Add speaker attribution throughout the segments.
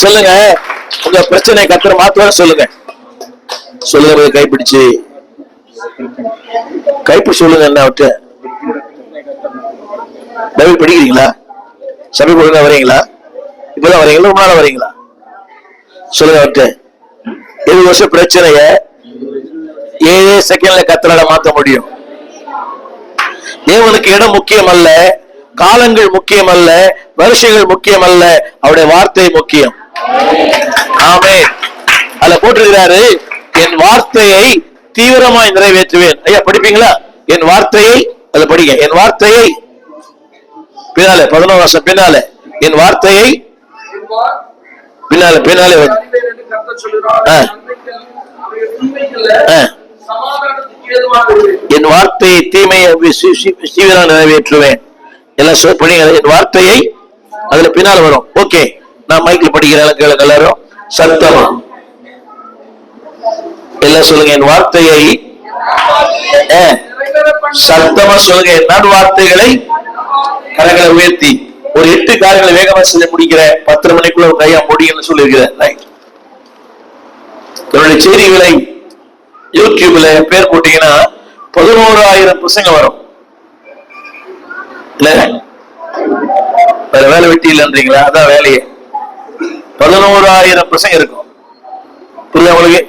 Speaker 1: சொல்லுங்க, உங்க பிரச்சனை கத்தர் மாத்துவார். சொல்லுங்க சொல்லுங்க, கைப்பிடிச்சு கைப்பிடி சொல்லுங்க. என்ன விட்டு பைபிள் படிக்கிறீங்களா? சபை ஒழுங்கா வரீங்களா? இப்பதான் வரீங்களா? ரொம்ப நாளா வரீங்களா? சொல்லுங்க விட்டு. 7 வருஷம் பிரச்சனைய 7 செகண்ட்ல கத்தரால மாத்த முடியும். தேவனுக்கு இடம் முக்கியம் அல்ல, காலங்கள் முக்கியம் அல்ல, வருஷங்கள் முக்கியம் அல்ல, அவருடைய வார்த்தை முக்கியம். ஆமென். அதுல போட்டிருக்கிறாரு, என் வார்த்தையை தீவிரமாய் நிறைவேற்றுவேன். ஐயா படிப்பீங்களா? என் வார்த்தையை, அதுல படிங்க, என் வார்த்தையை பின்னால 11 வருஷம் பின்னால, என் வார்த்தையை பின்னால பின்னாலே என் வார்த்தையை தீமையை நிறைவேற்றுவேன். எல்லாம் படிங்க, என் வார்த்தையை, அதுல பின்னால வரும். ஓகே, நான் மைக்ல படிக்கிறேன், எல்லாரும் சத்தமா எல்லாம் சொல்லுங்க. என் வார்த்தையை சத்தமா சொல்லுங்க. என் வார்த்தைகளை கரங்களை உயர்த்தி ஒரு 8 காரியங்களை வேகமா செய்ய முடிக்கிற 10 மணிக்குள்ள கையா முடியும்னு சொல்லியிருக்கிறேன். என்னுடைய செய்திகளை யூடியூப்ல பேர் போட்டீங்கன்னா 11,000 பசங்க வரும். இல்ல வேற வேலை வெட்டி இல்லைன்றீங்களா? அதான் வேலையே. 11,000 பசங்க இருக்கும். புரியுதா உங்களுக்கு?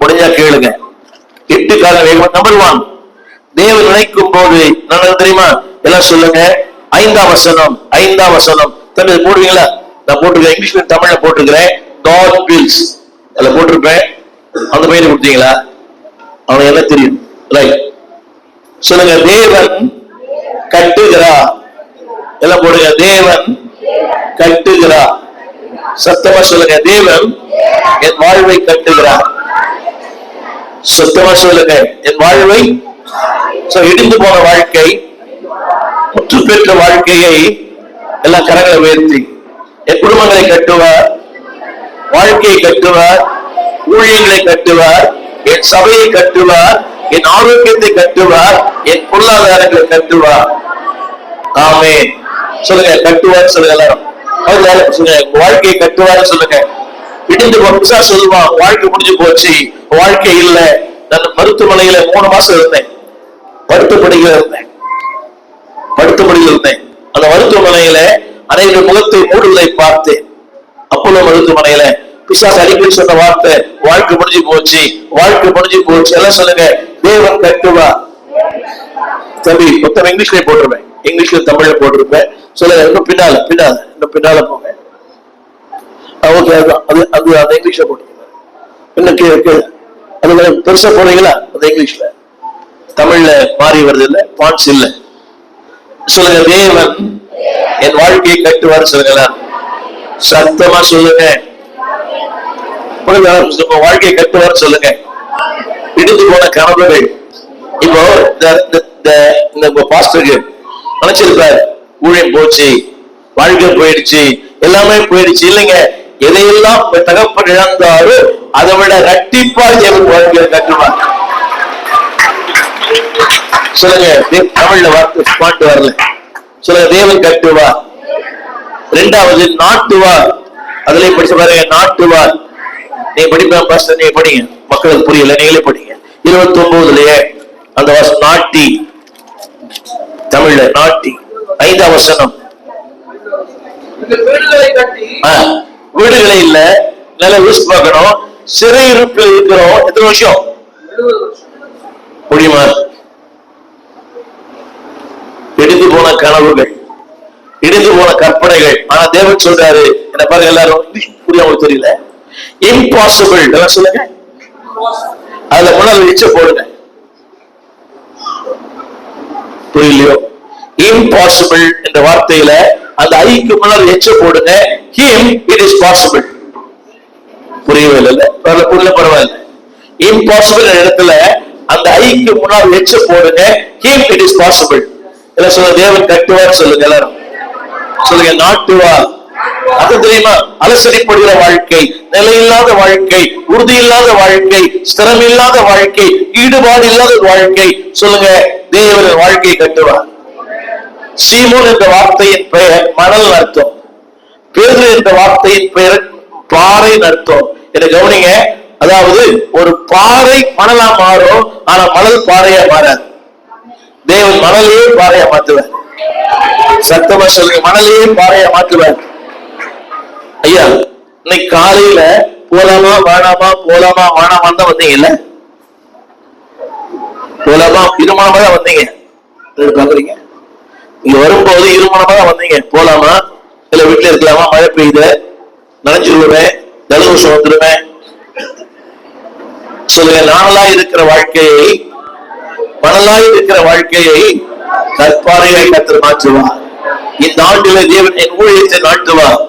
Speaker 1: முடிஞ்சா கேளுங்க. 8 காரணம் வேகமா. நம்பர் 1, தேவன் நினைக்கும் போது நல்லது தெரியுமா? எல்லாம் சொல்லுங்க. 5ஆம் வசனம். 5ஆம் வசனம் தமிழ் போடுவீங்களா? நான் போட்டிருக்கேன், இங்கிலீஷ்ல தமிழ்ல போட்டிருக்கிறேன். God wills அதுல போட்டிருப்பேன். அந்த பையனை கொடுத்தீங்களா? அவனுக்கு என்ன தெரியும்? ரைட், சொல்லுங்க. தேவன் கட்டுகிறார். எல்லாம் போடுங்க. தேவன் கட்டுகிறார். சத்தமா சொல்லுங்க. தேவன் என் வாழ்வை கட்டுகிறார். சத்தமா சொல்லுங்க. என் வாழ்வை, இடிந்து போன வாழ்க்கை, முற்று பெற்ற வாழ்க்கையை எல்லாம் கரங்களை உயர்த்தி என் குடும்பங்களை கட்டுவார், வாழ்க்கையை கட்டுவார், ஊழியர்களை கட்டுவார், என் சபையை கட்டுவார், என் ஆரோக்கியத்தை கட்டுவார், என் பொருளாதாரங்களை கட்டுவார். ஆமென். சொல்லுங்க. கட்டுவார் சொல்லுங்க. எல்லாரும் சொல்லுங்க. வாழ்க்கையை கட்டுவார் சொல்லுங்க. இடிந்து போச்சா சொல்லுவான், வாழ்க்கை முடிஞ்சு போச்சு, வாழ்க்கை இல்ல. நான் மருத்துவமனையில 3 மாசம் இருந்தேன். படுத்தபடியில் இருந்தேன். அந்த மருத்துவமனையில அனைவரும் முகத்தை மூடுவதை பார்த்தேன். அப்போலோ மருத்துவமனையில பிசாசு அடிக்கடி சொன்ன வார்த்தை, வாழ்க்கை முடிஞ்சு போச்சு, வாழ்க்கை முடிஞ்சு போச்சு. எல்லாம் சொல்லுங்க. தேவன் கட்டுவா. தம்பி மொத்தம் இங்கிலீஷ்ல போட்டிருப்பேன், இங்கிலீஷ்ல தமிழ்ல போட்டிருப்பேன். சொல்லுங்க. இன்னும் பின்னால பின்னால இன்னும் பின்னால போங்க. ஓகே, அது அந்த இங்கிலீஷ்ல போட்டிருக்கேன். இன்னும் அது பெருசா போறீங்களா? அந்த இங்கிலீஷ்ல. தமிழ்ல மாறி வருது இல்ல, பாட்ஸ் இல்ல. சொல்லுங்க. தேவன் என் வாழ்க்கையை கட்டுவார் சொல்லுங்க. சத்தமா சொல்லுங்க. வாழ்க்கையை கட்டுவார் சொல்லுங்க. இடிந்து போன கனவுகள் இப்போ இந்த பாஸ்டருக்கு நினைச்சிருப்பாரு, ஊழியம் போச்சு, வாழ்க்கை போயிடுச்சு, எல்லாமே போயிடுச்சு. இல்லைங்க, எதையெல்லாம் தகப்பன் இழந்தாரோ அதை விட இரட்டிப்பா தேவன் வாழ்க்கையை கட்டுவார். சொல்லுங்க. தமிழ்ல வார்த்தை பாட்டு வரல. சொல்லுங்க. தேவன் கட்டுவார். 2வது நாட்டுவார். அதுல படிச்சு பாருங்க. நாட்டுவார். நீங்க படிப்பேன் பாஸ்டர், நீங்க படிங்க, மக்களுக்கு புரியல, நீங்களே படிங்க. 29லயே அந்த வசனம் நாட்டி, தமிழ்ல நாட்டி. 5ஆம் வசனம். வீடுகளை இல்ல, நல்ல யூஸ் பார்க்கணும். சிறையிருப்பில் இருக்கிறோம். எத்தனை வருஷம் முடியுமா? இடிந்து போன கனவுகள், இடிந்து போன கற்பனைகள். ஆனா தேவன் சொல்றாரு, என்ன பாருங்க, எல்லாரும் புரியாம தெரியல, இம்பாசிபிள். எல்லாம் சொல்லுங்க. அதுல முன்னாள் எச்ச போடுங்க. புரியலையோ? இம்பாசிபிள் என்ற வார்த்தையில அந்த ஐக்கு முன்னால் எச்ச போடுங்க. Him it is possible. புரியவே இல்லை, புரியல, பரவாயில்ல. இம்பாசிபிள் இடத்துல அந்த ஐக்கு முன்னால் எச்ச போடுங்க. Him it is possible. எல்லாம் சொல்லுங்க. தேவன் கட்டுவார் சொல்லுங்க. எல்லாரும் சொல்லுங்க. நாட்டுவார். அது தெரியுமா? அலசடிப்படுகிற வாழ்க்கை, நிலையில்லாத வாழ்க்கை, உறுதி இல்லாத வாழ்க்கை, ஸ்திரம் இல்லாத வாழ்க்கை, ஈடுபாடு இல்லாத வாழ்க்கை. சொல்லுங்க. தேவன் வாழ்க்கையை கட்டுவார். சீமோன் என்ற வார்த்தையின் பெயர் மணல் அர்த்தம். பேதுரு என்ற வார்த்தையின் பெயர் பாறை அர்த்தம். என்ன கவனிங்க, அதாவது ஒரு பாறை மணலா மாறும், ஆனா மணல் பாறையா மாறாது. தேவன் மணலையே பாறையா மாத்துவார். சத்தமா சொல்லுங்க, மணலையே பாறையா மாத்துவார். ஐயா, இன்னைக்கு காலையில போலாமா வேணாமா போலாமா வேணாமான்னு தான் வந்தீங்கல்ல? போலாமா இருமானமா தான் வந்தீங்க. பாக்குறீங்க, இங்க வரும்போது இருமானமா தான் வந்தீங்க. போலாமா இல்ல வீட்டுல இருக்கலாமா, மழை பெய்யுது நனைஞ்சிருவேன், ஜலதோஷம் வந்துருவேன். சொல்லுங்க, நானலாய் இருக்கிற வாழ்க்கையை, மணலாய் இருக்கிற வாழ்க்கையை கற்பாறையாய் கர்த்தர் மாற்றுவார். இந்த ஆண்டில தேவன் என் ஊழியத்தை நாட்டுவார்,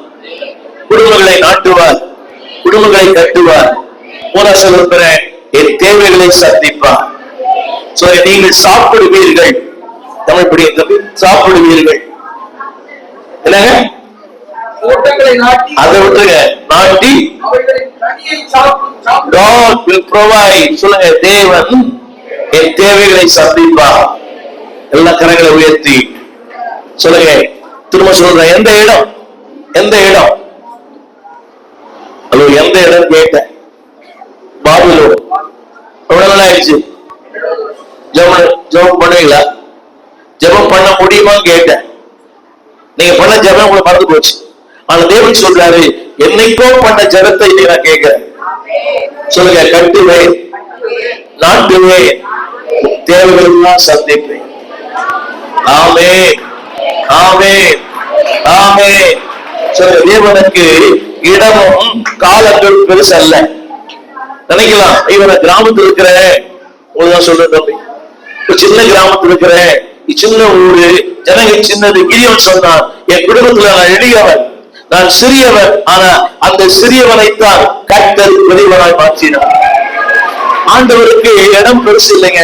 Speaker 1: குடும்பங்களை நாட்டுவார், குடும்பங்களை கட்டுவார். சொல்லுகிறேன், என் தேவைகளை சந்திப்பார். நீங்கள் சாப்பிடுவீர்கள், தமிழ் படி சாப்பிடுவீர்கள். என்னங்க, அதை விட்டுருங்க, நாட்டி God will provide. சொல்லுங்க, தேவன் என் தேவைகளை சந்திப்பார். எல்லா கரங்களை உயர்த்தி சொல்லுங்க. திரும்ப சொல்றேன், எந்த இடம், எந்த இடம், அது எந்த இடம் கேட்டேன். பாபிலோன். எவ்வளவு நாள் ஆயிடுச்சு? ஜெபம் பண்ணுவீங்களா? ஜெபம் பண்ண முடியுமான்னு கேட்டேன். நீங்க பண்ண ஜெபம் உங்களை மறந்து போச்சு. ஆனா தேவன் சொல்றாரு, என்னைக்கோ பண்ண ஜெபத்தை நீ நான் கேட்கிறேன். சொல்லுங்க, கட்டுவேன், நாட்டுவேன், தேவைகள் சந்திப்பேன். ஆமே ஆமே ஆமே. சொல்லுங்க, தேவனுக்கு இடமும் காலங்கள் பெருசு அல்ல. நினைக்கலாம், இவனை கிராமத்தில் இருக்கிற உங்களுக்கு சொல்ற தம்பி, சின்ன கிராமத்தில் இருக்கிற சின்ன ஊரு, ஜனங்க சின்னது. கிரியோன் சொன்னான், என் குடும்பத்துல நான் எளியவன், நான் சிறியவன், ஆனா அந்த சிறியவனைத்தான் கர்த்தர் பெரியவனாய் மாற்றினார். ஆண்டவருக்கு இடம் பெருசு இல்லைங்க.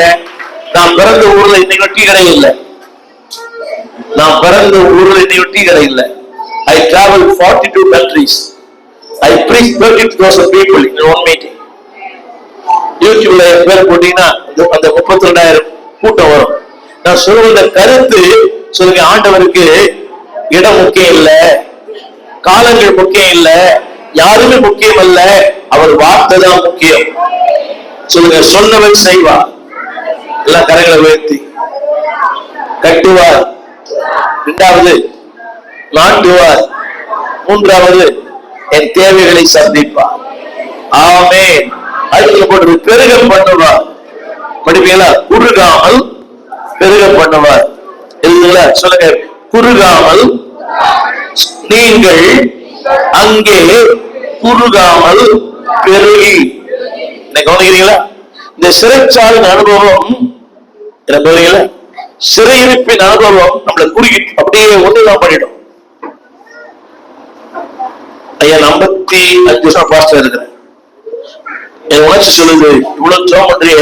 Speaker 1: நான் பிறந்த ஊர்ல இன்னைக்கு டீ கடை இல்லை. நான் பிறந்த ஊர்ல இன்னைக்கு டீ கடை இல்லை. I traveled 42 countries. I preached 30,000 people in one meeting. யூடியூப்ல பேர் போட்டீங்கன்னா அந்த 32,000 கூட்டம் வரும். நான் சொல்லுகிற கருத்து, சொல்லுங்க, ஆண்டவருக்கு இடம் முக்கியம் இல்ல, காலங்கள் முக்கியம் இல்ல, யாருமே முக்கியம் அல்ல, அவர் வார்த்தை தான் முக்கியம். சொல்லுங்க, சொன்னவன் செய்வார். எல்லாம் கரங்களை உயர்த்தி. கட்டுவார், இரண்டாவது நாட்டுவார், மூன்றாவது என் தேவைகளை சந்திப்பார். ஆமென். அதுக்கு போட்டு பெருக பண்ணுவார். படிப்பீங்களா? குறுகாமல் பெருக பண்ணுவார். இல்லைங்களா? சொல்லுங்க, குறுகாமல் நீங்கள் அங்கே குறுகாமல் பெருகி. கவனிக்கிறீங்களா? இந்த சிறைச்சாலின் அனுபவம் என்ன போறீங்களா? சிறையிருப்பின் அனுபவம் நம்மளை குறுகி அப்படியே ஒண்ணுதான் பண்ணிடும். ஐயா, 55 வருஷம் பாஸ்டர் இருக்கிறேன். என் உணர்ச்சி சொல்லுது, இவ்வளவு ஜோம் பண்றிய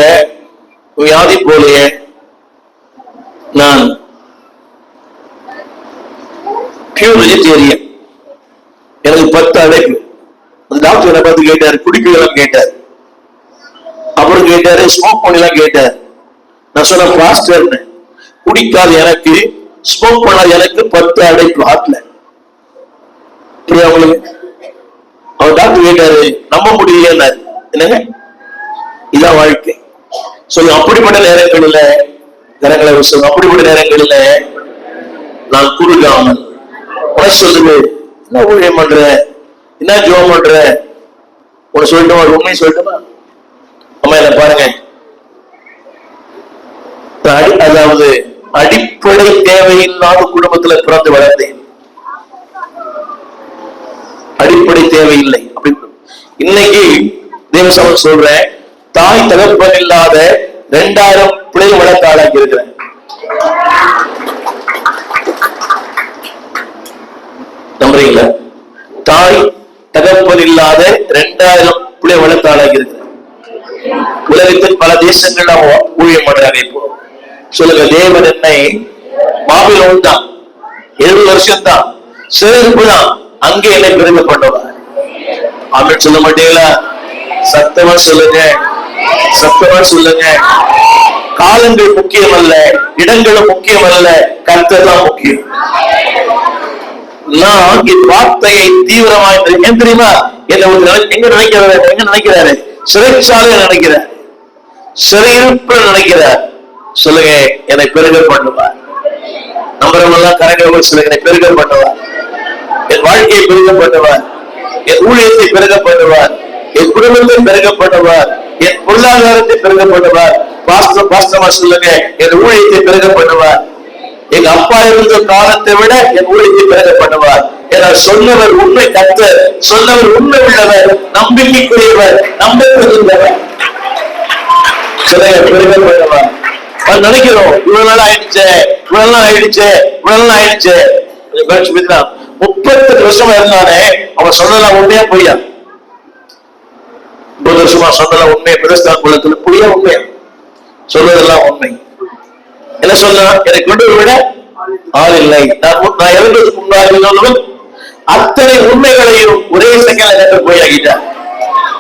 Speaker 1: வியாதி போலையே. நான் பியூர் வெஜிடேரியன், எனக்கு 10 அடைப்பு. அந்த டாக்டர் என்ன பார்த்து கேட்டாரு, குடிக்கலாம் கேட்டார். அப்புறம் கேட்டாரு, ஸ்மோக் பண்ணலாம் கேட்டார். நான் சொன்ன பாஸ்டர், குடிக்காது எனக்கு, ஸ்மோக் பண்ணாது எனக்கு, 10 அடைப்பு ஹார்ட்ல. அவர் டாக்டர் கேட்டாரு, நம்ப முடியல. என்னங்க, இதான் வாழ்க்கை. சொல்லுங்க, அப்படிப்பட்ட நேரங்களில் கரங்களை சொல்லுங்க, அப்படிப்பட்ட நேரங்களில் நான் குறுகாமல் சொல்லுது, என்ன ஊழியம் பண்ற, என்ன ஜோம் பண்ற, உனக்கு சொல்லட்டுமா, உண்மையை சொல்லட்டுமா? அம்மா என்ன பாருங்க, அதாவது அடிப்படை தேவையில்லாத குடும்பத்துல பிறந்து வளர்ந்தேன். அடிப்படை தேவையில்லை அப்படின்னு இன்னைக்கு தேவசமம் சொல்றேன், தாய் தகப்பன் இல்லாத 2000 பிள்ளைகள் வளர்க்க ஆளாக்கி இருக்கிறேன். நம்புறீங்களா? தாய் தகப்பன் இல்லாத 2000 பிள்ளைகள் வளர்க்க ஆளாக்கி இருக்கிறேன். உலகத்தின் பல தேசங்கள்ல ஊழியம் பண்றாங்க. இப்போ சொல்லுங்க, தேவன் என்னை பாபிலோன் தான் 7 வருஷம் தான் சிறப்பு தான், அங்கே என்னை பெருமை பண்ணுவார். அப்படின்னு சொல்ல மாட்டீங்களா? சத்தமா சொல்லுங்க, சத்தமா சொல்லுங்க. காலங்கள் முக்கியம் அல்ல, இடங்களும் முக்கியம் அல்ல, கர்த்தர் தான் முக்கியம். நான் என் வார்த்தையை தீவிரமாய், ஏன் தெரியுமா? என்ன எங்க நினைக்கிறாரு? சிறைச்சாலை நினைக்கிறார், சிறையிருப்பு நினைக்கிறார். சொல்லுங்க, என்னை பெருக பண்ணுவார். நம்புறவங்கெல்லாம் கரங்களை சொல்லுங்க, என்னை பெருக பண்ணுவார், என் வாழ்க்கையை பெருக பண்ணுவார், என் ஊழியத்தை பெருக பண்ணுவார், என் குடும்பத்தை பெருக பண்ணுவார், என் பொருளாதாரத்தை பெருக பண்ணுவார். பாஸ்தமா சொல்லுங்க, என் ஊழியத்தை பெருக பண்ணுவார். எங்க அப்பா இருந்த காலத்தை விட என் ஊழியத்தை பெருக பண்ணுவார். என சொன்னவர் உண்மை, கர்த்தர் சொன்னவர் உண்மை உள்ளவர், நம்பிக்கைக்குரியவர், நம்பிக்கையுள்ளவர். பெருக பண்ணுவார். நினைக்கிறோம் இவ்வளவு நாள் ஆயிடுச்சு, இவ்வளவு நாள் ஆயிடுச்சு, இவ்வளவு நாள் ஆயிடுச்சு. 38 வருஷமா இருந்தானே, அவன் சொன்னதெல்லாம் உண்மையா பொய்யா? 30 வருஷமா சொன்னதெல்லாம் உண்மை, பிரஸ்தான் குலத்துல பொய்யா உண்மையா? சொல்றதெல்லாம் உண்மை. என்ன சொன்னா, எனக்கு கொண்டு விட ஆள் இல்லை, நான் இறந்ததுக்கு முன்னாடி அத்தனை உண்மைகளையும் ஒரே செகண்ட்ல பொய்யாகிட்டார்.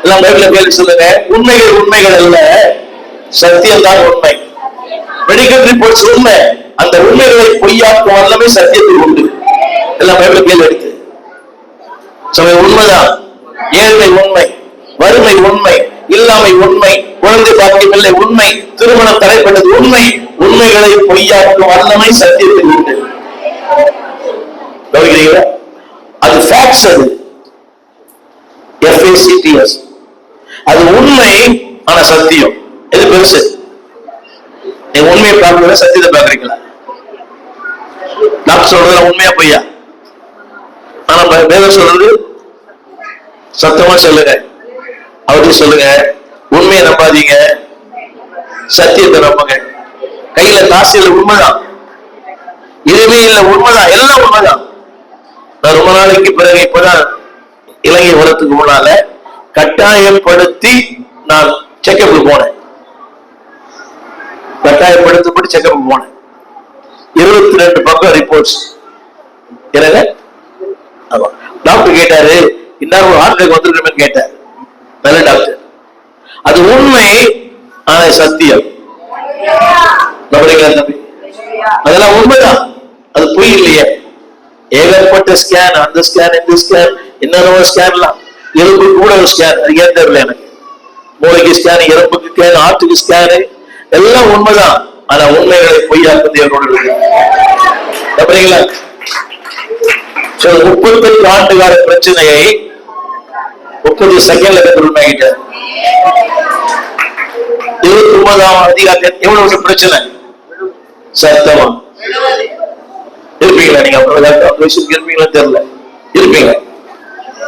Speaker 1: எல்லாம் பைபிள்ல கேள்வி சொல்லுங்க, உண்மைகள் உண்மைகள் அல்ல, சத்தியம் தான் உண்மை. மெடிக்கல் ரிப்போர்ட்ஸ் உண்மை, அந்த உண்மைகளை பொய்யாக்கும் வல்லமை சத்தியத்தில் உண்டு. எல்லாம் பைபிள்ல கேள்வி எடுத்து சமயம் உண்மைதான். ஏழ்மை உண்மை, வறுமை உண்மை, இல்லாமை உண்மை, குழந்தை பாக்கியமில்லை உண்மை, திருமணம் தடைப்பட்டது உண்மை. உண்மைகளை பொய்யாக்கும் வல்லமை சத்தியத்தில் உண்டு. அது ஃபேக்ட்ஸ், அது FACTS. அது உண்மை, ஆனா சத்தியம் எது பெருசு? நீ உண்மையை பார்க்கல, சத்தியத்தை பார்க்கறீங்களா? டாக்டர் சொல்றது உண்மையா பொய்யா? ஆனா வேதம் சொல்றது சத்தமா சொல்லுங்க, அவரு சொல்லுங்க, உண்மையை நம்பாதீங்க, சத்தியத்தை நம்புங்க. கையில காசு இல்லை, உண்மைதான். இதுவே இல்லை, உண்மைதான், எல்லாம் உண்மைதான். நான் ரொம்ப நாளைக்கு பிறகு இப்பதான் இலங்கை வரத்துக்கு முன்னால கட்டாயப்படுத்தி நான் செக்கப்புக்கு போனேன். கட்டாயப்படுத்தப்பட்டு செக்கப் போனேன். 22 பக்கம் ரிப்போர்ட்ஸ். எனக்கு டாக்டர் கேட்டாரு, இன்னும் ஒரு ஹார்ட் வந்திருக்கணும்னு கேட்டார். நல்ல டாக்டர். அது உண்மை, ஆனா சத்தியம். தம்பி, அதெல்லாம் உண்மைதான், அது பொய் இல்லையே. ஏகப்பட்ட ஸ்கேன், அந்த ஸ்கேன், இந்த ஸ்கேன், இன்னொரு ஸ்கேன்லாம், எலும்பு கூட ஒரு ஸ்கேன், அது ஏன் தெரியல எனக்கு. மூளைக்கு ஸ்கேன், எலும்புக்கு ஸ்கேன், ஆட்டுக்கு ஸ்கேனு, எல்லாம் உண்மைதான். ஆனா உண்மைகளை பொய்யாக்கும் தேவனோடு இருக்கு. 38 ஆண்டு கால பிரச்சனையை 30 செகண்ட்ல உண்மையிட்ட 29ஆம் அதிகாரத்தில் எவ்வளவு பிரச்சனை? சத்தமா இருப்பீங்களா? நீங்க இருப்பீங்களா தெரியல, இருப்பீங்க.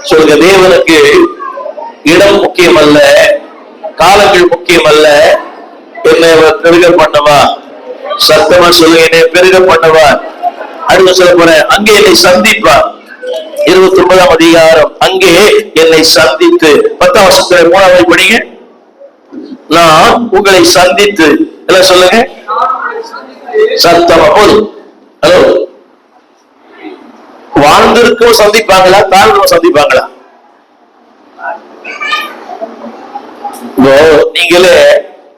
Speaker 1: சொல்லுங்க, தேவனுக்கு இடம் முக்கியம் அல்ல, காலங்கள் முக்கியம் அல்ல. என்னை பெருக பண்ணவா? சத்தமா சொல்லுங்க, என்னை பெருக பண்ணவா? அடுத்து சொல்ல போறேன், அங்கே என்னை சந்திப்பார். 29ஆம் அதிகாரம், அங்கே என்னை சந்தித்து 10ஆம் வசனத்துல 3வது படிங்க. நான் உங்களை சந்தித்து, எல்லாம் சொல்லுங்க சத்தமா. போதும். ஹலோ, வாழ்ந்திருக்கும் சந்திப்பாங்களா, தாழ்ந்தவங்க சந்திப்பாங்களா? நீங்களே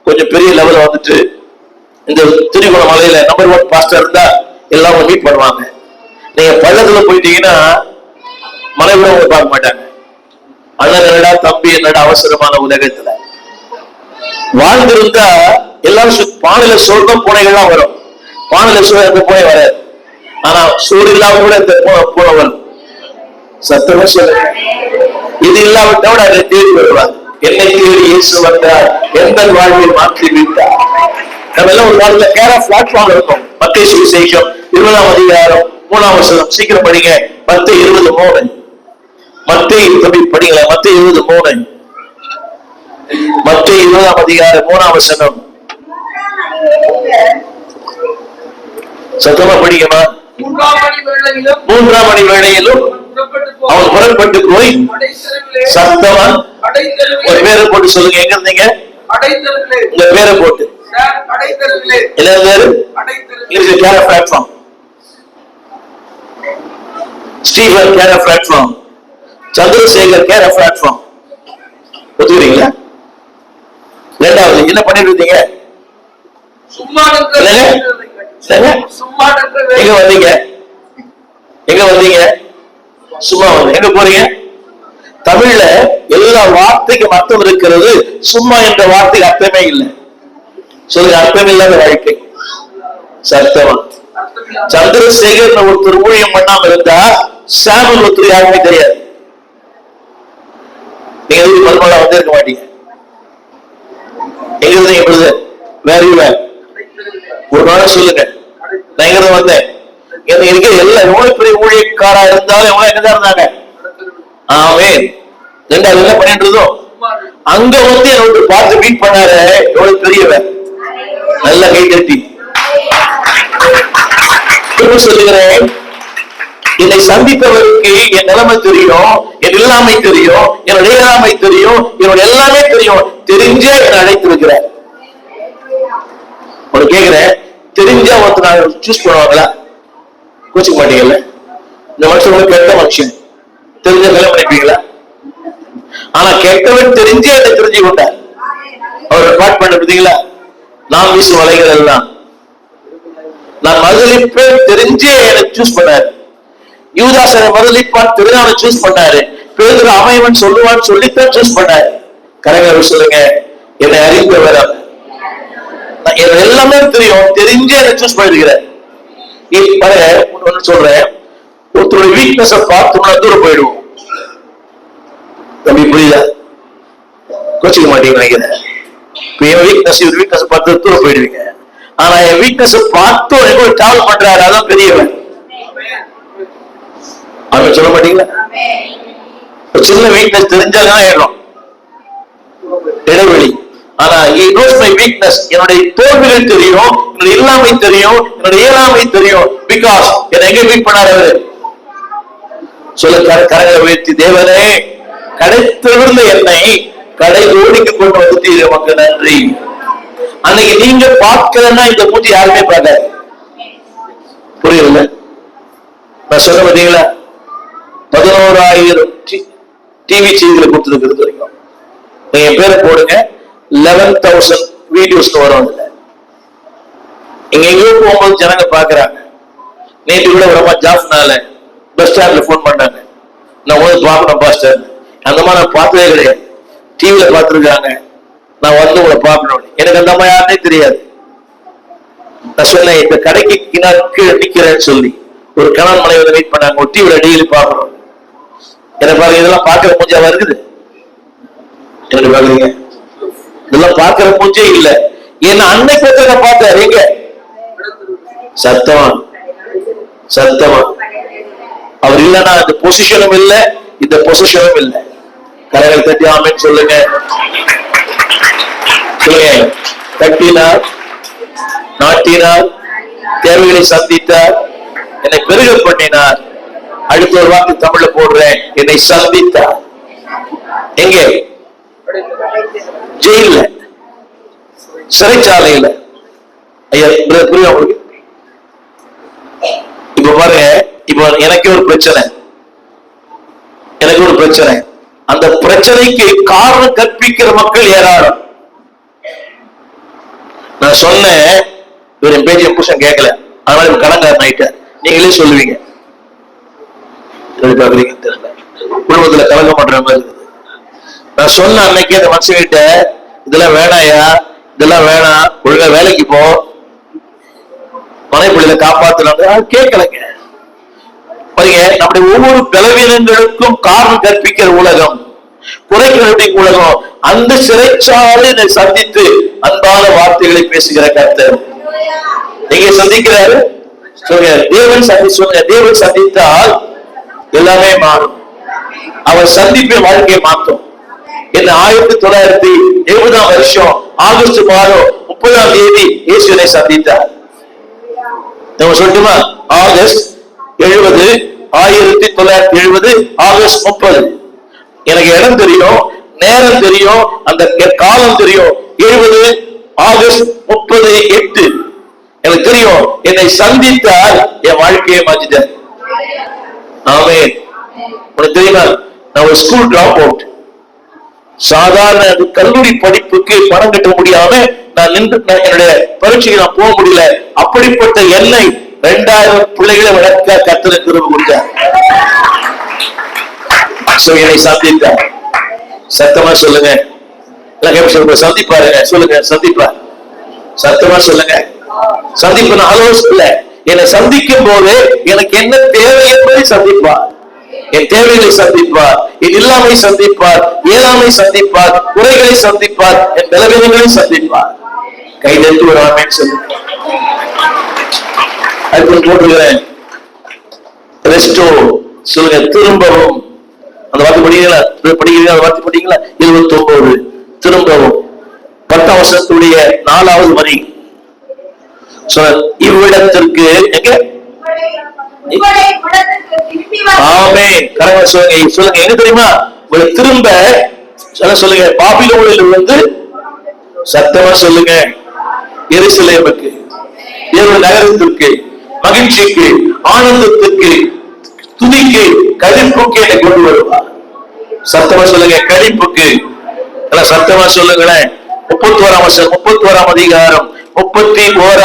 Speaker 1: கொஞ்சம் பெரிய லெவல் வந்துட்டு இந்த திரிகுண மலையில நம்பர் 1 பாஸ்டர் இருந்தா எல்லாம் மீட் பண்ணுவாங்க. நீங்க பள்ளத்துல போயிட்டீங்கன்னா மலை கூட உங்களை பார்க்க மாட்டாங்க. அண்ணன் என்னடா, தம்பி என்னடா, அவசரமான உலகத்துல வாழ்ந்திருந்தா எல்லாரும் பானையில சொர்க்கம் பூனைகள்லாம் வரும். பானையில எந்த பூனை வராது, ஆனா சூடு இல்லாம கூட இந்த பூனை வரும். சத்தமா சொல்லுங்க. இது இல்லாவிட்டோட அதை தேடி வருவார். என்னை தேடி இயேசு வந்தார், எந்த வாழ்வில் மாற்றி விட்டார். நம்ம எல்லாம் ஒரு காலத்துல கேர் ஆஃப் பிளாட்ஃபார்ம் இருக்கும். மத்தேயு சுவிசேஷம் 20ஆம் அதிகாரம் 3ஆம் வசனம், சீக்கிரம் படிங்க. மத்தேயு 20:3. மத்தேயு தம்பி படிங்களா? மத்தேயு 20:3. மத்தேயு 20ஆம் அதிகாரம் 3ஆம் வசனம். சத்தமா படிக்கமா? 3ஆம் மணி வேளையிலும் அவன் புறப்பட்டு போய் சத்தமா ஒரு பேரை போட்டு சொல்லுங்க. எங்க இருந்தீங்க? உங்க பேரை போட்டு. என்ன பேரு? Care of platform. Steven care of platform. Chandrasekar care of platform. ஒத்துக்கிறீங்களா? இரண்டாவது என்ன பண்ணிட்டு இருந்தீங்க? எங்க வந்தீங்க? எங்க வந்தீங்க? சும்மா வந்து எங்க போறீங்க? தமிழ்ல எல்லா வார்த்தைக்கும் அர்த்தம் இருக்கிறது, சும்மா என்ற வார்த்தைக்கு அர்த்தமே இல்லை. சொல்லுங்க, அர்த்தம் இல்லாத வாழ்க்கை. சத்தமா சந்திரசேகர் ஒருத்தர் ஊழியம் பண்ணாம இருந்தா சாமுல் ஒருத்தர் யாருமே தெரியாது. நீங்க எதுவும் மறுமலா வந்து இருக்க மாட்டீங்க. எங்க இருந்தீங்க? வேற ஒரு நாள் சொல்லுங்க, நான் எங்க வந்தேன். இருக்க எல்லா எவ்வளவு பெரிய ஊழியக்காரா இருந்தாலும் எவ்வளவு என்னதான் இருந்தாங்க. ஆமே ரெண்டாவது என்ன பண்ணிட்டு இருந்தோம். அங்க வந்து என்னோட பார்த்து மீட் பண்ணாரு, எவ்வளவு பெரியவர். நல்லா கை கட்டி சொல்லுகிறேன், என்னை சந்தித்தவருக்கு என் நிலைமை தெரியும், என் இல்லாமை தெரியும், என்னுடைய இயலாமை தெரியும், என்னோட எல்லாமே தெரியும். தெரிஞ்சே என்னை அழைத்திருக்கிறார். ஒரு கேக்குறேன், தெரிஞ்சா ஒருத்தர் சூஸ் பண்ணுவாங்களா? கோச்சிக்க மாட்டீங்கல்ல? இந்த மனுஷன் கெட்ட மனுஷன் தெரிஞ்ச வேலை பண்ணிப்பீங்களா? ஆனா கெட்டவன் தெரிஞ்சே என்னை தெரிஞ்சு கொண்டார். அவர் ரெக்கார்ட் பண்ண பார்த்தீங்களா? நான் வீசும் வலைகள் எல்லாம் நான் மறுதளிப்பேன் தெரிஞ்சே என்னை சூஸ் பண்ணாரு. யூதாஸ் மறுதளிப்பான் தெரிஞ்சு அவனை சூஸ் பண்ணாரு. பேதுரு அமைவன் சொல்லுவான்னு சொல்லித்தான் சூஸ் பண்ணாரு. கரைகள் சொல்லுங்க, என்னை அறிந்தவர், எல்லாமே தெரியும், தெரிஞ்சே என்னை சூஸ் பண்ணிருக்கிறார். சொல்றேன், ஒருத்தருடைய வீக்னஸ் பார்த்தோம்னா தூரம் போயிடுவோம். தம்பி புரியுதா? கோச்சிக்க மாட்டீங்க நினைக்கிறேன். என் வீக்னஸ் பார்த்து தூரம் போயிடுவீங்க. ஆனா என் வீக்னஸ் பார்த்து டிராவல் பண்றாரு, அதான் பெரியவன். அவன் சொல்ல மாட்டீங்களா? சின்ன வீக்னஸ் தெரிஞ்சாதான் ஏறும் இடைவெளி. ஆனா வீக்னஸ், என்னுடைய தோல்விகள் தெரியும், என்னுடைய இல்லாமை தெரியும், என்னுடைய இயலாமை தெரியும். பிகாஸ் என்னை எங்க மீட் பண்ணாரு? சொல்ல கரங்களை உயர்த்தி, தேவனே கடைத்திருந்த என்னை கடை ஓடிக்கு கொண்டு வந்து நமக்கு நன்றி. அன்னைக்கு நீங்க பார்க்கலன்னா இந்த மூஞ்சி யாருமே பார்க்காது. புரியல? நான் சொல்ல பார்த்தீங்களா, 11,000 டிவி செய்திகளை கொடுத்துருக்கிறது வரைக்கும். நீங்க பேரை போடுங்க, 11,000 வீடியோஸ் வரும். இங்க எங்கேயோ போகும்போது ஜனங்க பாக்குறாங்க. நேற்று கூட ஒரு ஜாப்னால பஸ் ஸ்டாண்ட்ல போன் பண்ணாங்க, நான் வந்து பார்க்கணும் பாஸ்டர். அந்த மாதிரி நான் பார்த்ததே கிடையாது. டிவியில பார்த்துருக்காங்க, நான் வந்து உங்களை பார்க்கணும். எனக்கு அந்த மாதிரி யாருன்னே தெரியாது. நான் சொன்னேன், இந்த கடைக்கு கீழே நிக்கிறேன்னு சொல்லி ஒரு கணவன் மனைவி வெயிட் பண்ணாங்க. ஒரு டிவியில டெய்லி பார்க்கணும். என்ன பாருங்க, இதெல்லாம் பார்க்கிற மூஞ்சாவா இருக்குது? என்ன பாக்குறீங்க? இதெல்லாம் பார்க்கிற மூஞ்சே இல்ல. ஏன்னா அன்னைக்கு நான் பார்த்தேன். எங்க சத்தமா சத்தமா அவர் இல்லைன்னா அந்த பொசிஷனும் இல்லை, இந்த பொசிஷனும் இல்லை. கரைகள் தட்டி ஆமென் சொல்லுங்க. கட்டினார், நாட்டினார், தேவைகளை சந்தித்தார், என்னை பெருக பண்ணினார். அடுத்த ஒரு வாக்கு தமிழ்ல போடுறேன், என்னை சந்தித்தார். எங்கே? ஜெயில, சிறைச்சாலையில. ஐயா புரியுது உங்களுக்கு? இப்ப பாருங்க, இப்ப எனக்கு ஒரு பிரச்சனை, அந்த பிரச்சனைக்கு காரணம் கற்பிக்கிற மக்கள் ஏராளம். நான் சொன்னேன், இவர் என் பேச்சு புருஷன் கேட்கல, அதனால இவர் கடங்காரன் ஆயிட்டார். நீங்களே சொல்லுவீங்க. குடும்பத்துல கலங்க பண்ற மாதிரி இருக்குது. நான் சொன்ன அன்னைக்கு அந்த மனுஷங்கிட்ட, இதெல்லாம் வேணாயா, இதெல்லாம் வேணாம், ஒழுங்கா வேலைக்கு போ, மனைப்பிள்ளைகளை காப்பாத்தலாங்க. கேட்கலைங்க. பாருங்க, நம்முடைய ஒவ்வொரு பலவீனங்களுக்கும் காரணம் கற்பிக்கிற உலகம், குறைகளுடைய உலகம். அந்த சிறைச்சாலை சந்தித்து அன்பான வார்த்தைகளை பேசுகிற கர்த்தர் எங்கே சந்திக்கிறாரு? சொல்லுங்க, தேவன் சந்தித்தால் எல்லாமே மாறும். அவர் சந்திப்பை வாழ்க்கையை மாற்றும். என்ன 1970 ஆகஸ்ட் மாதம் 30 இயேசுவை சந்தித்தார். நம்ம சொல்லட்டுமா? August 70, 1970 August 30. எனக்கு இடம் தெரியும், நேரம் தெரியும், அந்த காலம் தெரியும். 70 ஆகஸ்ட் 30/8 எனக்கு தெரியும். என்னை சந்தித்தார், என் வாழ்க்கையை மாற்றிட்டார். ஆமென். உனக்கு தெரியுமா, நான் ஒரு ஸ்கூல் டிராப் அவுட். சாதாரண கல்லூரி படிப்புக்கு பணம் கட்ட முடியாம நான் என்னுடைய பரீட்சைக்கு நான் போக முடியல. அப்படிப்பட்ட என்னை 2000 பிள்ளைகளை வளர்க்க கர்த்தர் கிருபை கொடுத்தார். என்னை சந்தித்தார். சத்தமா சொல்லுங்க. சந்திப்பாருங்க. சொல்லுங்க சந்திப்பார். சத்தமா சொல்லுங்க. சந்திப்பு ஆலோசனை. என்னை சந்திக்கும் போது எனக்கு என்ன தேவை என்பதை சந்திப்பார். என் தேவைகளை சந்திப்பார், என் இல்லாமை சந்திப்பார், இயலாமை சந்திப்பார், குறைகளை சந்திப்பார், என் பலவீனங்களை சந்திப்பார். கைதெழுத்து ஒரு ஆமென் சொல்லுங்க. அதுக்கு போட்டுக்கிறேன். ரெஸ்டோ சொல்லுங்க. திரும்பவும். அந்த வார்த்தை படிக்கிறீங்களா? படிக்கிறீங்களா? அந்த வார்த்தை படிக்கிறீங்களா? 29 திரும்பவும் 10ஆம் வசனத்துடைய 4வது வரி. இவ்விடத்திற்கு எங்க? ஆமென். கரெக்டா சொல்லுங்க. சொல்லுங்க எங்க தெரியுமா? உங்களை திரும்ப சொல்லுங்க. பாபிலோனில் இருந்து சத்தமா சொல்லுங்க. எருசலேமுக்கு, நகரத்திற்கு, மகிழ்ச்சிக்கு, ஆனந்தத்திற்கு, துதிக்கு, கழிப்புக்கு என்னை கொண்டு வருவார். சத்தமா சொல்லுங்க. கழிப்புக்கு. சத்தமா சொல்லுங்களேன். 31ஆம் அதிகாரம் 31ஆம்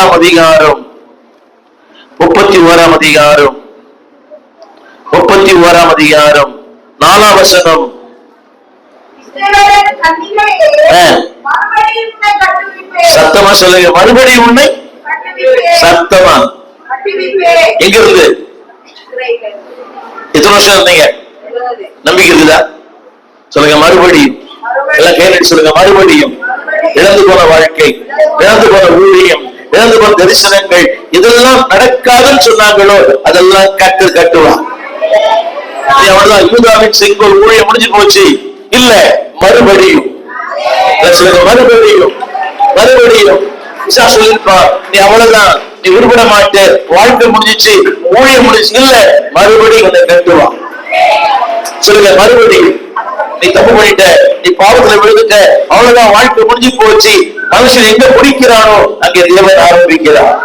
Speaker 1: அதிகாரம் 4ஆம் வசனம். சத்தமா சொல்லுங்க. மறுபடியும் உன்னை சத்தமா. எங்க இருந்து? எத்தனை வருஷம் இருந்தீங்க? நம்பிக்கை இருக்குதா? சொல்லுங்க. மறுபடியும். எல்லாம் கேட்டு சொல்லுங்க. மறுபடியும். இழந்து போன வாழ்க்கை, இழந்து போன ஊழியம், இழந்து போன தரிசனங்கள், இதெல்லாம் நடக்காதுன்னு சொன்னாங்களோ அதெல்லாம் கட்டுவான். அவ்வளவுதான். யூதாவின் செங்கோல் ஊழியம் முடிஞ்சு போச்சு. இல்ல, மறுபடியும். மறுபடியும் மறுபடியும் சொல்லிருப்பா, நீ அவ்வளவுதான், நீ விரும்பிட மாட்ட, வாழ்க்கை முடிஞ்சிச்சு, ஊழியம் முடிஞ்சு. இல்ல, மறுபடியும் உன்னை கட்டுவான். சொல்லுங்க. மறுபடியும். நீ தப்பு பண்ணிட்ட, நீ பாவத்துல விழுந்துட்ட, அவ்வளவுதான், வாழ்க்கை முடிஞ்சு போச்சு. மனுஷன் எங்க முடிக்கிறானோ அங்கே தேவன் ஆரம்பிக்கிறார்.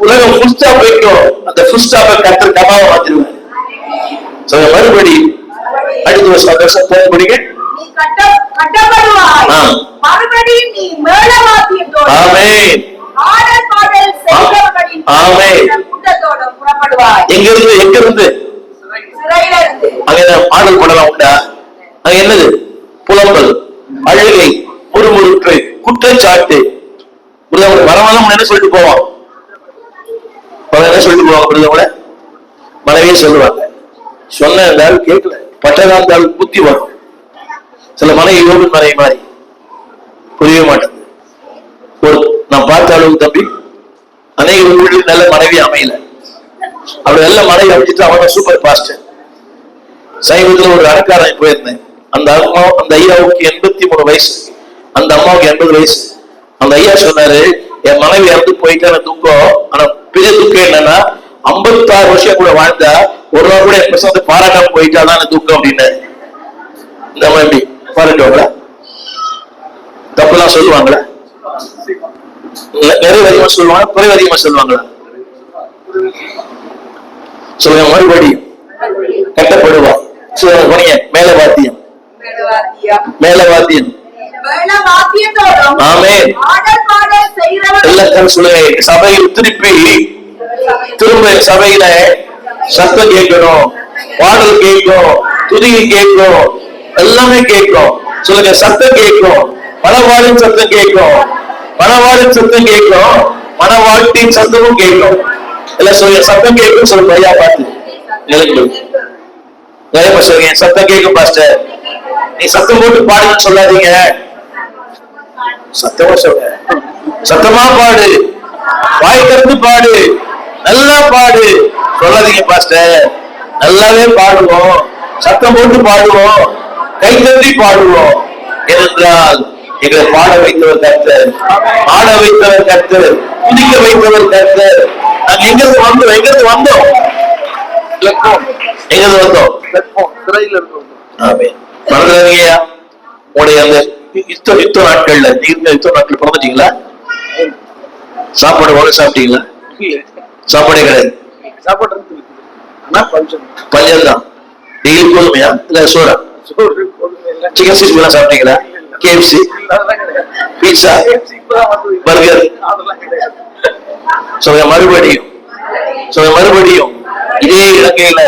Speaker 1: உலகம் ஃபுல் ஸ்டாப் வைக்கும், அந்த ஃபுல் ஸ்டாப்பை கர்த்தர் கமாவை மாத்திருவார். சொல்லுங்க. மறுபடியும். அடுத்த வருஷம் படிங்க. எங்க இருந்து? பாடல் படலாம் உண்டா? அங்க என்னது? புலம்பல், அழுகை, முறுமுறுப்பு, குற்றச்சாட்டு. வரவெல்லாம் என்ன சொல்லிட்டு போவான்? என்ன சொல்லிட்டு போவாங்க? மனைவியே சொல்லுவாங்க. சொன்ன இருந்தாலும் கேட்கல, பட்டதா இருந்தாலும் புத்தி வரும். சில மனைவி யோகன் மனைவி மாதிரி புரியவே மாட்டேங்குது. ஒரு நான் பார்த்த அளவு தம்பி அநேக ஊழில் நல்ல மனைவி அமையல. அப்படி நல்ல மனைவி அமைச்சிட்டு அவன் சூப்பர் பாஸ்டர். சமீபத்தில் ஒரு அறக்காரன் போயிருந்தேன். அந்த ஐயாவுக்கு 83 வயசு, அந்த அம்மாவுக்கு 80 வயசு. அந்த ஐயா சொன்னாரு, என் மனைவி இறந்து போயிட்டான துக்கம். ஆனா பெரிய துக்கம் என்னன்னா, 56 வருஷம் கூட வாழ்ந்தா ஒரு நாள் கூட என் பசங்க பாராட்டாம போயிட்டாதான் துக்கம் அப்படின்னு. இந்த மாதிரி பாராட்டுவாங்களா? தப்புலாம் சொல்லுவாங்களா? நிறைய அதிகமா சொல்லுவாங்க, குறைவு அதிகமா சொல்லுவாங்களா? சொல்லுங்க. மறுபடியும் கட்டப்படுவான். மேல வாத்தியம், மேல வாத்தியம். ஆமென். சொல்லுங்க. சபையில் திரும்ப சபையில சத்தம் கேட்கணும், பாடல் கேட்கும், துதிகை கேட்கும், எல்லாமே கேட்கும். சொல்லுங்க. சத்தம் கேட்கும், மனவாளின் சத்தம் கேட்கும், மனவாளின் சத்தம் கேட்கும், மனவாழ்த்தின் சத்தமும் கேட்கும். எல்லாம் சொல்லுங்க. சத்தம் கேட்கும். சொல்லுங்க. ஐயா பார்த்து சொல்லுங்க. சத்தம் கேட்கும் பாஸ்டர். நீ சத்தம் போட்டு பாடுன்னு சொல்லாதீங்க. சத்தமா சொல்லுங்க. சத்தமா பாடு, வாய் திறந்து பாடு, நல்லா பாடு. சொல்லாதீங்க பாஸ்டர். நல்லாவே பாடுவோம், சத்தம் போட்டு பாடுவோம், கை தட்டி பாடுவோம். ஏனென்றால் எங்களை பாட வைத்தவர் கர்த்தர், ஆட வைத்தவர் கர்த்தர், குதிக்க வைத்தவர் கர்த்தர். நாங்க எங்கிருந்து வந்தோம்? எங்கிருந்து வந்தோம்? மறந்துடாதீங்கய்யா. உங்களுடைய அந்த யுத்த நாட்கள்ல பிறந்துட்டீங்களா? சாப்பாடு வாங்க சாப்பிட்டீங்களா? சாப்பாடே கிடையாது. பஞ்சம் தான். டெய்லி கோதுமையா இல்ல சோறா? சிக்கன் சிக்ஸ்டி எல்லாம் சாப்பிட்டீங்களா? KFC, pizza, burger. சொல்லுங்க. மறுபடியும் சொல்லுங்க. மறுபடியும் இதே இலங்கையில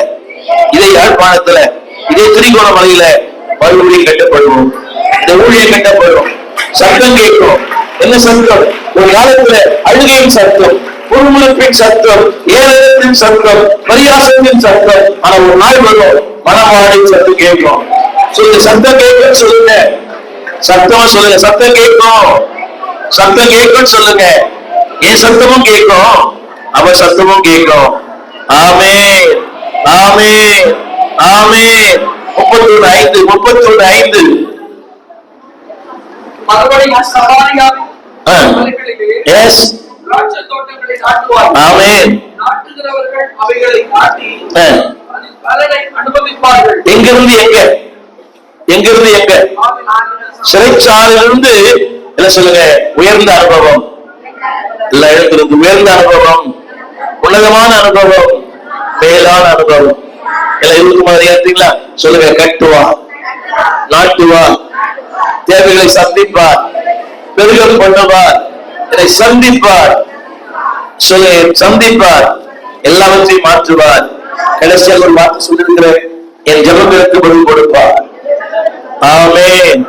Speaker 1: இதே யாழ்ப்பாணத்துல, இதே திரிகோணமலையில மறுபடியும் கட்டப்படுவோம். இந்த ஊழியம் கட்டப்படும். சத்தம் கேட்கும். என்ன சத்தம்? ஒரு காலத்துல அழுகையின் சத்தம், முழுமுழுப்பின் சத்தம், ஏழத்தின் சத்தம், பரியாசத்தின் சத்தம். ஆனா ஒரு நாள் வரும், மனவாழின் சத்தம் கேட்கும். சொல்லுங்க, சத்தம் கேட்கும் சொல்லுங்க. சத்தமா சொல்லுங்க, சத்தம் கேட்கும். சத்தம் கேட்கும் சொல்லுங்க. என் சத்தமும் கேட்கும், அவர் சத்தமும் கேட்கும். ஆமென், ஆமென், ஆமென். 31:5, 31:5.
Speaker 2: மறுபடியும் சமாரியாவின்
Speaker 1: எஸ்,
Speaker 2: திராட்சை தோட்டங்களை நாட்டுவார்கள்.
Speaker 1: ஆமென்.
Speaker 2: நாட்டுகிறவர்கள் அவைகளை நாட்டி அதில் பலனை அனுபவிப்பார்கள்.
Speaker 1: எங்கிருந்து எங்க? எங்கிருந்து எங்க? சிறைச்சாலையிலிருந்து என்ன சொல்லுங்க? உயர்ந்த அனுபவம். எல்லா இடத்திலிருந்து உயர்ந்த அனுபவம், உன்னதமான அனுபவம், மேலான அனுபவம். எல்லாம் இருக்கு மாதிரி ஏற்றீங்களா? சொல்லுங்க, கட்டுவா, நாட்டுவா, தேவைகளை சந்திப்பார், பெருகம் பண்ணுவார், என்னை சந்திப்பார். சொல்லுங்க, சந்திப்பார், எல்லாவற்றையும் மாற்றுவார். கடைசியாக ஒரு வார்த்தை சொல்லிருக்கிறேன், என் ஜெபங்களுக்கு பதில் கொடுப்பார். ஆமென்.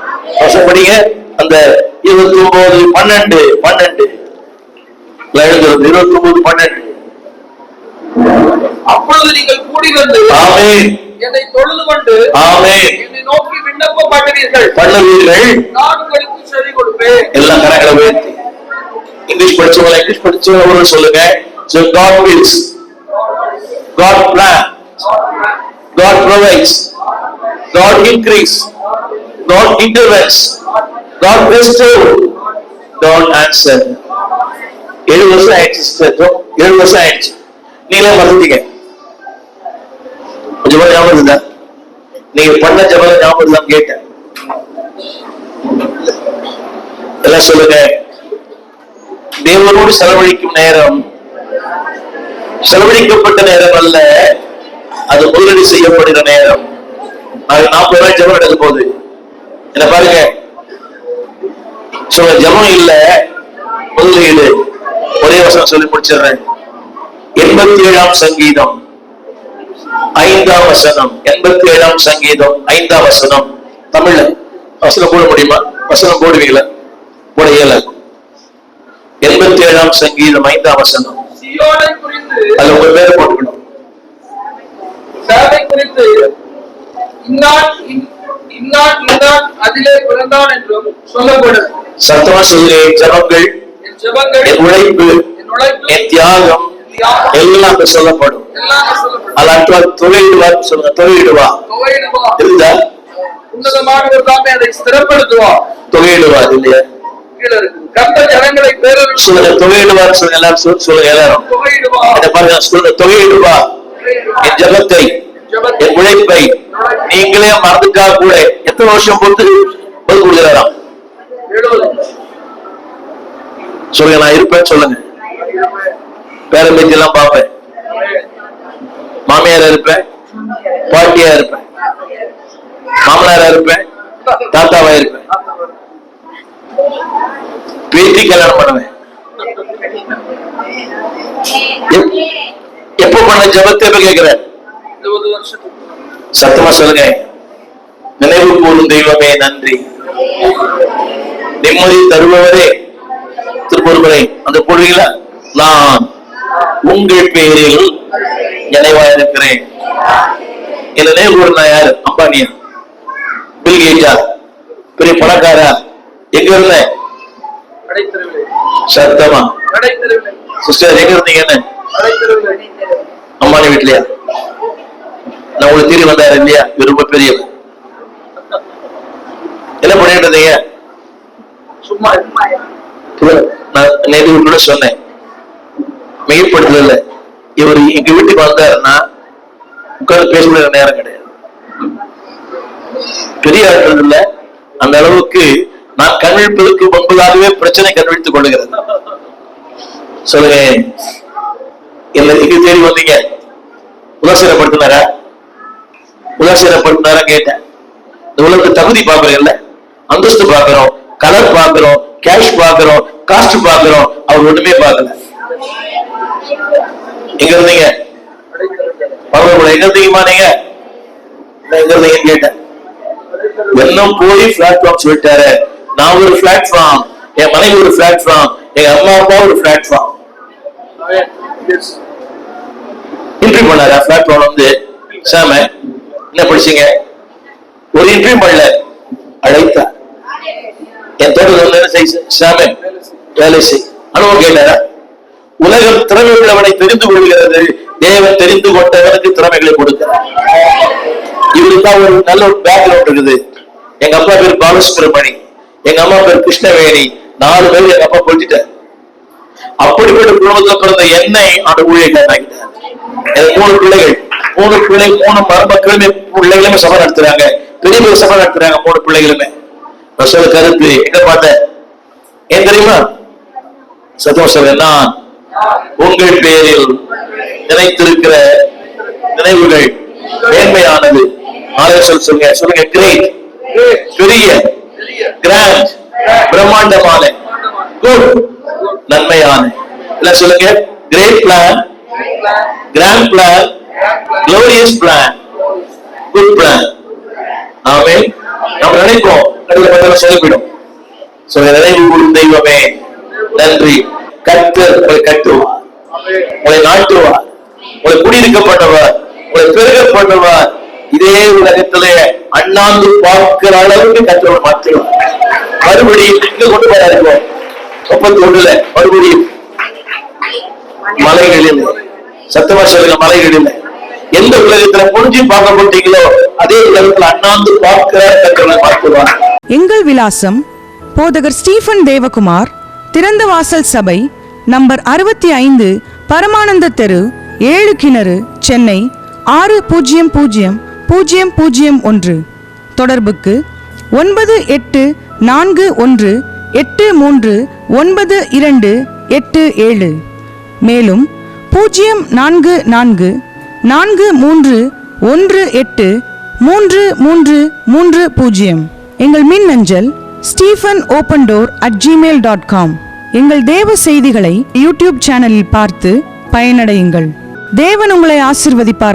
Speaker 1: படிங்க அந்த 29:12 29:12.
Speaker 2: அப்பொழுது நீங்கள் கூடி வந்து
Speaker 1: ஆமென்,
Speaker 2: என்னை தொழுது கொண்டு
Speaker 1: ஆமென்,
Speaker 2: என்னை நோக்கி விண்ணப்பம் பண்ணுவீர்கள். நான் உங்களுக்கு செவி கொடுப்பேன்.
Speaker 1: எல்லாம் கணக்கில் உயர்த்தி இங்கிலீஷ் படிச்சவங்க இங்கிலீஷ் படிச்சவங்க சொல்லுங்க. So God wills, God plans, God provides, God increase, God intervenes, God bestows, God answer. 7 வருஷம் ஆயிடுச்சு சிஸ்டர், 7 வருஷம் ஆயிடுச்சு. நீங்களே மறந்துட்டீங்க. ஜெபம் ஞாபகம் இருந்தா? நீங்க பண்ண ஜெபம் ஞாபகம் இருந்தா கேட்டேன். எல்லாம் சொல்லுங்க, தேவனோடு செலவழிக்கும் நேரம் செலவழிக்கப்பட்ட நேரம் அல்ல, அது முதலீடு செய்யப்படுகிற நேரம். 40 ரூபாய் ஜெபம் எடுக்க போகுது. என்ன பாருங்க, சொல்ல ஜெபம் இல்ல, முதலீடு. ஒரே வசனம் சொல்லி முடிச்சிடுறேன். 87ஆம் சங்கீதம் 5ஆம் வசனம். 87ஆம் சங்கீதம் 5ஆம் வசனம். தமிழ்ல வசனம் போட முடியுமா? வசனம் போடுவீங்களா? போட இயல. 87ஆம் சங்கீதம் 5ஆம் வசனம்.
Speaker 2: சீயோனை குறித்து,
Speaker 1: அது உங்க பேரை போட்டுக்கணும்.
Speaker 2: சேவை குறித்து இன்னான் அதிலே பிறந்தான் என்றும் சொல்லப்படும்.
Speaker 1: சத்தமா சொல்லுங்க, ஜெபங்கள்,
Speaker 2: என் ஜெபங்கள்,
Speaker 1: என் உழைப்பு, என் தியாகம் எல்லாம் சொல்லப்படும். அல்லாட்ட தொகையிடுவா சொல்லுங்க, தொகையிடுவா இருந்தா
Speaker 2: உன்னதமானவர் தாமே அதை ஸ்திரப்படுத்துவா.
Speaker 1: தொகையிடுவா இல்லையா?
Speaker 2: கர்த்தர் ஜனங்களை பேரறிவு
Speaker 1: சொல்லுங்க, தொகையிடுவார் சொல்லுங்க. எல்லாரும் சொல்லுங்க, எல்லாரும்
Speaker 2: தொகையிடுவா.
Speaker 1: என்ன பாருங்க, சொல்லுங்க, தொகையிடுவா. என் ஜெபத்தை, என் உழைப்பை நீங்களே மறந்துட்டா கூட எத்தனை வருஷம் பொறுத்து பதில் கொடுக்கிறாராம்?
Speaker 2: 70.
Speaker 1: சொல்லுங்க, நான் இருப்பேன் சொல்லுங்க. பேரம்பேத்தி எல்லாம் பார்ப்பேன், மாமியாரா இருப்பேன், பாட்டியா இருப்பேன், மாமனாரா இருப்பேன், தாத்தாவா இருப்பேன், பேத்தி கல்யாணம் பண்ணுவேன். எப்ப பண்ண ஜபத்தை எப்ப கேட்கிறேன்?
Speaker 2: 20 வருஷத்துக்கு.
Speaker 1: சத்தமா சொல்லுங்க, நினைவு கூறும் தெய்வமே நன்றி, நிம்மதி தருபவரே. திருப்பொருளை அந்த போடுவீங்களா? நான் உங்கள் பேரில் நினைவாயிருக்கிறேன். என்ன நினைவு கூறுனா யாரு? அம்பானியா, பில் கேட்டா, பெரிய பணக்காரா? எங்க இருந்தேன்? சத்தமா சிஸ்டர், எங்க இருந்தீங்க? அம்பானி வீட்லயா? நான் உங்களுக்கு தேடி வந்தாரு இல்லையா? ரொம்ப பெரிய என்ன பண்ணிட்டு இருந்தீங்க?
Speaker 2: சும்மா
Speaker 1: நான் நேற்று வீட்டோட சொன்னேன், மிகப்படுத்தல. இவர் எங்க வீட்டுக்கு வந்தாருன்னா உட்கார்ந்து பேச முடியாத நேரம் கிடையாது. பெரிய ஆட்கள் இல்ல, அந்த அளவுக்கு நான் கண்விழிப்பதற்கு முன்பதாகவே பிரச்சனை கண்விழித்துக் கொள்ளுகிறது. சொல்லுங்க, என்ன எங்க தேடி வந்தீங்க? உதாசீனப்படுத்தினாரா? உதாசீனப்படுத்தினாரா கேட்டேன். இந்த உலகத்துக்கு தகுதி பாக்குறீங்கல்ல, அந்தஸ்து பாக்குறோம், கலர் பாக்குறோம், கேஷ் பாக்குறோம், காஸ்ட் பாக்குறோம், அவர் ஒண்ணுமே பார்க்கல. எங்க இருந்தீங்க? எங்க இருந்தீங்கம்மா நீங்க? கேட்டேன். எல்லாம் போய் பிளாட்ஃபார்ம் சொல்லிட்டாரு. நான் ஒரு பிளாட்ஃபார்ம், என் மனைவி ஒரு பிளாட்ஃபார்ம், எங்க அம்மா அப்பா ஒரு பிளாட்ஃபார்ம். இன்டர்வியூ பண்ணாரு பிளாட்ஃபார்ம் வந்து. சாம என்ன படிச்சீங்க? ஒரு இன்டர்வியூ பண்ணல, அழைத்தார். என் தோட்டத்தில் என்ன செய்ய சாம வேலை செய். அனுபவம் கேட்டாரா? உலகம் திறமை உள்ளவனை தெரிந்து கொள்கிறது, தேவன் தெரிந்து கொண்டவனுக்கு திறமைகளை கொடுக்கிறார். இவருக்குதான் ஒரு நல்ல ஒரு பேக்ரவுண்ட் இருக்குது. எங்க அப்பா பேர் பாலசுப்ரமணி, எங்க அம்மா பேர் கிருஷ்ணவேணி, 4 பேர் எங்க அப்பா போயிட்டார். அப்படிப்பட்ட குடும்பத்தில் பிறந்த என்னை அந்த ஊழியக்காரன் ஆகிட்டார். எனக்கு 3 பிள்ளைகள், 3 மருமக்களுமே பிள்ளைகளுமே சபை நடத்துறாங்க, பெரிய பெரிய சபை நடத்துறாங்க. 3 பிள்ளைகளுமே சொல்ல கருத்து எங்க பார்த்தேன் ஏன் தெரியுமா? சத்தம் சொல்ல, நான் உங்கள் பேரில் நினைத்திருக்கிற நினைவுகள் மேன்மையானது. சொல்லுங்க சொல்லுங்க, கிரேட், பெரிய, கிராண்ட், பிரம்மாண்டமான, குட், நன்மையான. இல்ல சொல்லுங்க, great plan, grand plan, glorious plan, good plan. Amen. நம்ம நினைப்போம், சொல்லிவிடும். நினைவு தெய்வமே நன்றி. கர்த்தர் உங்களை கட்டுவார், உங்களை நாட்டுவார், உங்களை குடியிருக்கப்பட்டவர், உங்களை பெருகப்பட்டவர். இதே உலகத்திலே அண்ணாந்து பார்க்கிற அளவுக்கு கர்த்தர் மாற்றுவார். மறுபடியும் எங்க கொண்டு போயிருக்கோம்? 31 மறுபடியும் மலைகளில், சத்தமா சொல்லுங்க, மலைகளில் எந்த உலகத்துல புரிஞ்சு பார்க்கப்பட்டீங்களோ அதே உலகத்துல அண்ணாந்து பார்க்கிற கர்த்தர் மாற்றுவார்.
Speaker 3: எங்கள் விலாசம் போதகர் ஸ்டீபன் தேவகுமார், திறந்த வாசல் சபை, நம்பர் 65, பரமானந்த தெரு, 7 கிணறு, சென்னை 600001. தொடர்புக்கு 9841839287. மேலும் 04443183330. எங்கள் மின்னஞ்சல் stephenopendor@gmail.com. எங்கள் தேவ செய்திகளை யூடியூப் சேனலில் பார்த்து பயனடையுங்கள். தேவன் உங்களை ஆசீர்வதிப்பார்.